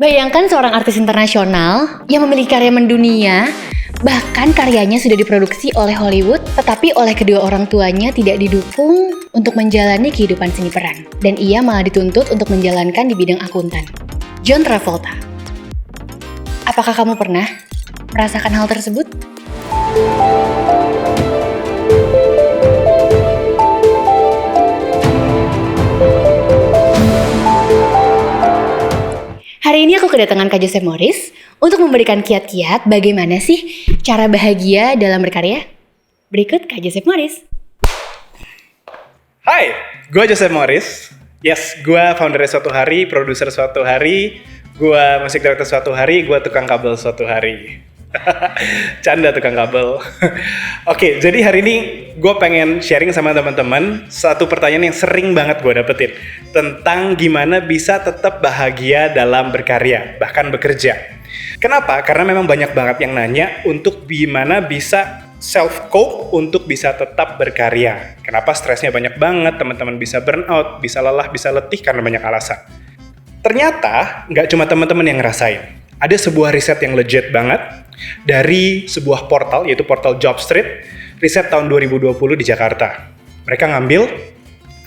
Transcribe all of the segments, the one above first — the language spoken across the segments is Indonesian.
Bayangkan seorang artis internasional yang memiliki karya mendunia, bahkan karyanya sudah diproduksi oleh Hollywood, tetapi oleh kedua orang tuanya tidak didukung untuk menjalani kehidupan seni peran. Dan ia malah dituntut untuk menjalankan di bidang akuntan. John Travolta. Apakah kamu pernah merasakan hal tersebut? Hari ini aku kedatangan Kak Joseph Morris untuk memberikan kiat-kiat bagaimana sih cara bahagia dalam berkarya. Berikut Kak Joseph Morris. Hai, gue Joseph Morris. Yes, gue founder Suatu Hari, produser Suatu Hari, gue musik director Suatu Hari, gue tukang kabel Suatu Hari. Canda tukang kabel. Oke, jadi hari ini gue pengen sharing sama teman-teman satu pertanyaan yang sering banget gue dapetin tentang gimana bisa tetap bahagia dalam berkarya, bahkan bekerja. Kenapa? Karena memang banyak banget yang nanya untuk gimana bisa self-cope untuk bisa tetap berkarya. Kenapa stresnya banyak banget, teman-teman bisa burnout, bisa lelah, bisa letih karena banyak alasan. Ternyata nggak cuma teman-teman yang ngerasain. Ada sebuah riset yang legit banget dari sebuah portal, yaitu portal Jobstreet, riset tahun 2020 di Jakarta. Mereka ngambil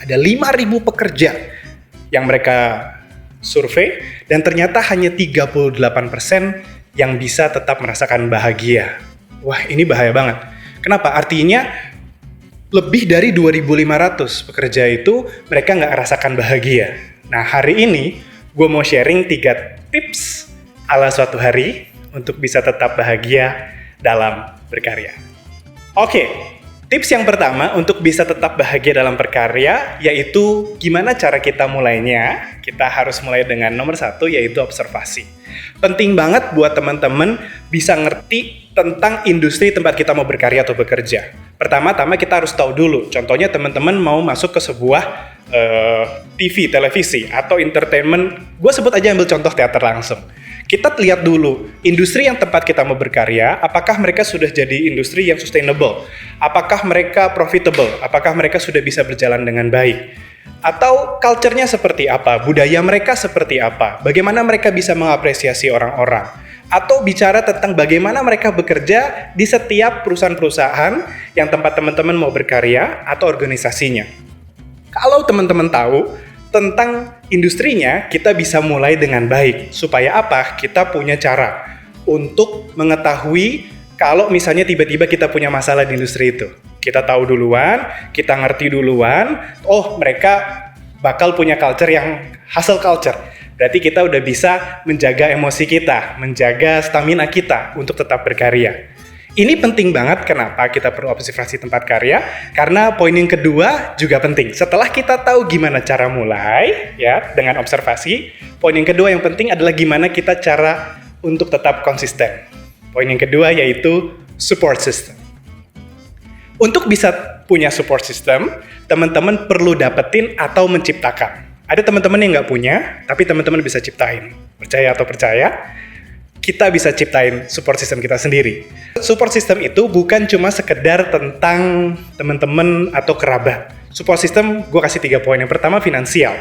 ada 5.000 pekerja yang mereka survei, dan ternyata hanya 38% yang bisa tetap merasakan bahagia. Wah, ini bahaya banget. Kenapa? Artinya lebih dari 2.500 pekerja itu mereka nggak merasakan bahagia. Nah, hari ini gue mau sharing 3 tips ala Suatu Hari untuk bisa tetap bahagia dalam berkarya. Oke, tips yang pertama untuk bisa tetap bahagia dalam berkarya yaitu gimana cara kita mulainya. Kita harus mulai dengan nomor 1 yaitu observasi. Penting banget buat teman-teman bisa ngerti tentang industri tempat kita mau berkarya atau bekerja. Pertama-tama kita harus tahu dulu. Contohnya teman-teman mau masuk ke sebuah TV, televisi, atau entertainment. Gue sebut aja ambil contoh teater langsung. Kita lihat dulu, industri yang tempat kita mau berkarya, apakah mereka sudah jadi industri yang sustainable? Apakah mereka profitable? Apakah mereka sudah bisa berjalan dengan baik? Atau culture-nya seperti apa? Budaya mereka seperti apa? Bagaimana mereka bisa mengapresiasi orang-orang? Atau bicara tentang bagaimana mereka bekerja di setiap perusahaan-perusahaan yang tempat teman-teman mau berkarya atau organisasinya. Kalau teman-teman tahu tentang industrinya, kita bisa mulai dengan baik. Supaya apa? Kita punya cara untuk mengetahui kalau misalnya tiba-tiba kita punya masalah di industri itu. Kita tahu duluan, kita ngerti duluan, oh mereka bakal punya culture yang hustle culture. Berarti kita udah bisa menjaga emosi kita, menjaga stamina kita untuk tetap berkarya. Ini penting banget. Kenapa kita perlu observasi tempat karya? Karena poin yang kedua juga penting. Setelah kita tahu gimana cara mulai, ya, dengan observasi, poin yang kedua yang penting adalah gimana kita cara untuk tetap konsisten. Poin yang kedua yaitu support system. Untuk bisa punya support system, teman-teman perlu dapetin atau menciptakan. Ada teman-teman yang nggak punya, tapi teman-teman bisa ciptain. Percaya atau percaya? Kita bisa ciptain support system kita sendiri. Support system itu bukan cuma sekedar tentang teman-teman atau kerabat. Support system, gue kasih 3 poin. Yang pertama, finansial.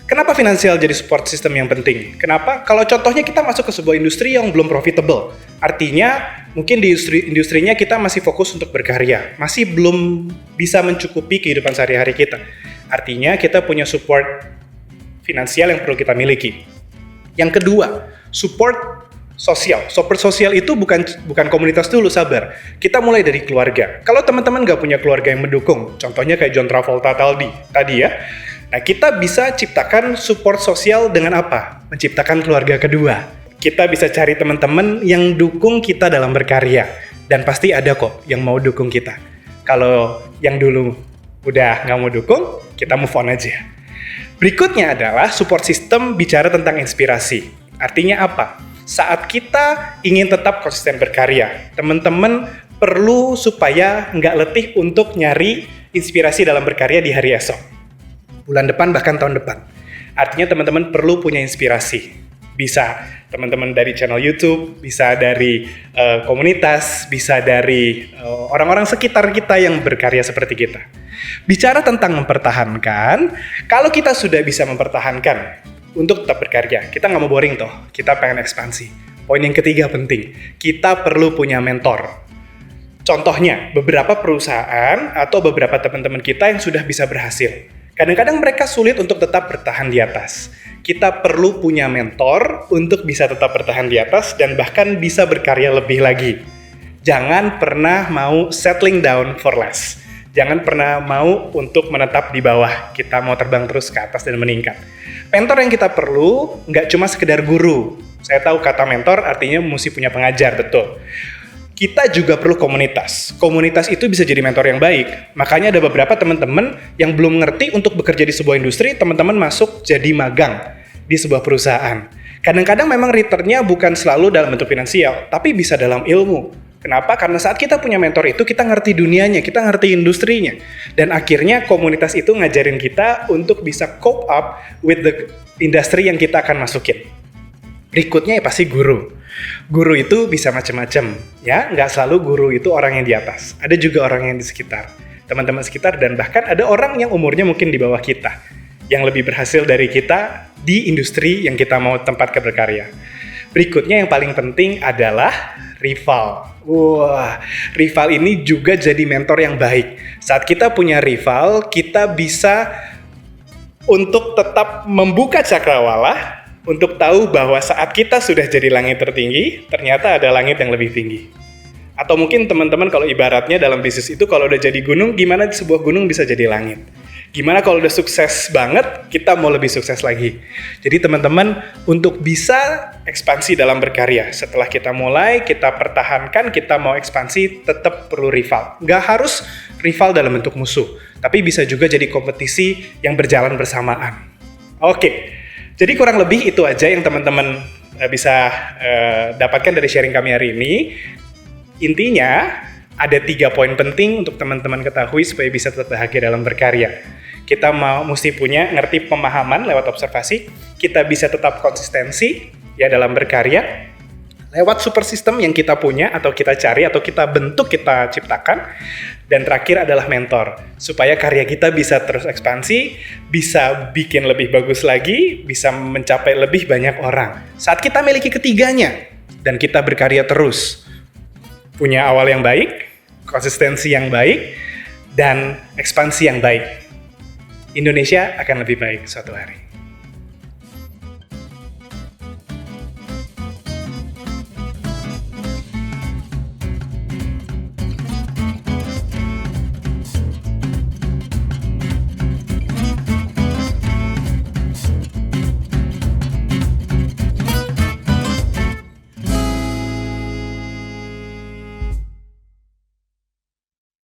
Kenapa finansial jadi support system yang penting? Kenapa? Kalau contohnya kita masuk ke sebuah industri yang belum profitable. Artinya, mungkin di industrinya kita masih fokus untuk berkarya. Masih belum bisa mencukupi kehidupan sehari-hari kita. Artinya, kita punya support finansial yang perlu kita miliki. Yang kedua, support sosial. Support sosial itu bukan komunitas dulu, sabar. Kita mulai dari keluarga. Kalau teman-teman nggak punya keluarga yang mendukung, contohnya kayak John Travolta tadi ya. Nah, kita bisa ciptakan support sosial dengan apa? Menciptakan keluarga kedua. Kita bisa cari teman-teman yang dukung kita dalam berkarya. Dan pasti ada kok yang mau dukung kita. Kalau yang dulu udah nggak mau dukung, kita move on aja. Berikutnya adalah support system bicara tentang inspirasi. Artinya apa? Saat kita ingin tetap konsisten berkarya, teman-teman perlu supaya nggak letih untuk nyari inspirasi dalam berkarya di hari esok, bulan depan, bahkan tahun depan. Artinya teman-teman perlu punya inspirasi. Bisa teman-teman dari channel YouTube, bisa dari komunitas, bisa dari orang-orang sekitar kita yang berkarya seperti kita. Bicara tentang mempertahankan, kalau kita sudah bisa mempertahankan untuk tetap berkarya. Kita nggak mau boring toh, kita pengen ekspansi. Poin yang ketiga penting, kita perlu punya mentor. Contohnya, beberapa perusahaan atau beberapa teman-teman kita yang sudah bisa berhasil. Kadang-kadang mereka sulit untuk tetap bertahan di atas. Kita perlu punya mentor untuk bisa tetap bertahan di atas dan bahkan bisa berkarya lebih lagi. Jangan pernah mau settling down for less. Jangan pernah mau untuk menetap di bawah. Kita mau terbang terus ke atas dan meningkat. Mentor yang kita perlu nggak cuma sekedar guru. Saya tahu kata mentor artinya mesti punya pengajar, betul. Kita juga perlu komunitas. Komunitas itu bisa jadi mentor yang baik. Makanya ada beberapa teman-teman yang belum ngerti untuk bekerja di sebuah industri, teman-teman masuk jadi magang di sebuah perusahaan. Kadang-kadang memang returnnya bukan selalu dalam bentuk finansial, tapi bisa dalam ilmu. Kenapa? Karena saat kita punya mentor itu, kita ngerti dunianya, kita ngerti industrinya. Dan akhirnya komunitas itu ngajarin kita untuk bisa cope up with the industry yang kita akan masukin. Berikutnya ya pasti guru. Guru itu bisa macam-macam, ya. Nggak selalu guru itu orang yang di atas. Ada juga orang yang di sekitar, teman-teman sekitar, dan bahkan ada orang yang umurnya mungkin di bawah kita, yang lebih berhasil dari kita di industri yang kita mau tempat berkarya. Berikutnya yang paling penting adalah rival. Wah, rival ini juga jadi mentor yang baik. Saat kita punya rival, kita bisa untuk tetap membuka cakrawala, untuk tahu bahwa saat kita sudah jadi langit tertinggi, ternyata ada langit yang lebih tinggi. Atau mungkin teman-teman kalau ibaratnya dalam bisnis itu kalau udah jadi gunung, gimana sebuah gunung bisa jadi langit? Gimana kalau udah sukses banget, kita mau lebih sukses lagi. Jadi teman-teman, untuk bisa ekspansi dalam berkarya, setelah kita mulai, kita pertahankan, kita mau ekspansi, tetap perlu rival. Nggak harus rival dalam bentuk musuh, tapi bisa juga jadi kompetisi yang berjalan bersamaan. Oke, jadi kurang lebih itu aja yang teman-teman bisa dapatkan dari sharing kami hari ini. Intinya, ada 3 poin penting untuk teman-teman ketahui supaya bisa tetap bahagia dalam berkarya. Kita mesti punya ngerti pemahaman lewat observasi, kita bisa tetap konsistensi ya dalam berkarya lewat super system yang kita punya atau kita cari atau kita bentuk, kita ciptakan. Dan terakhir adalah mentor, supaya karya kita bisa terus ekspansi, bisa bikin lebih bagus lagi, bisa mencapai lebih banyak orang. Saat kita miliki ketiganya dan kita berkarya terus, punya awal yang baik, konsistensi yang baik, dan ekspansi yang baik, Indonesia akan lebih baik suatu hari.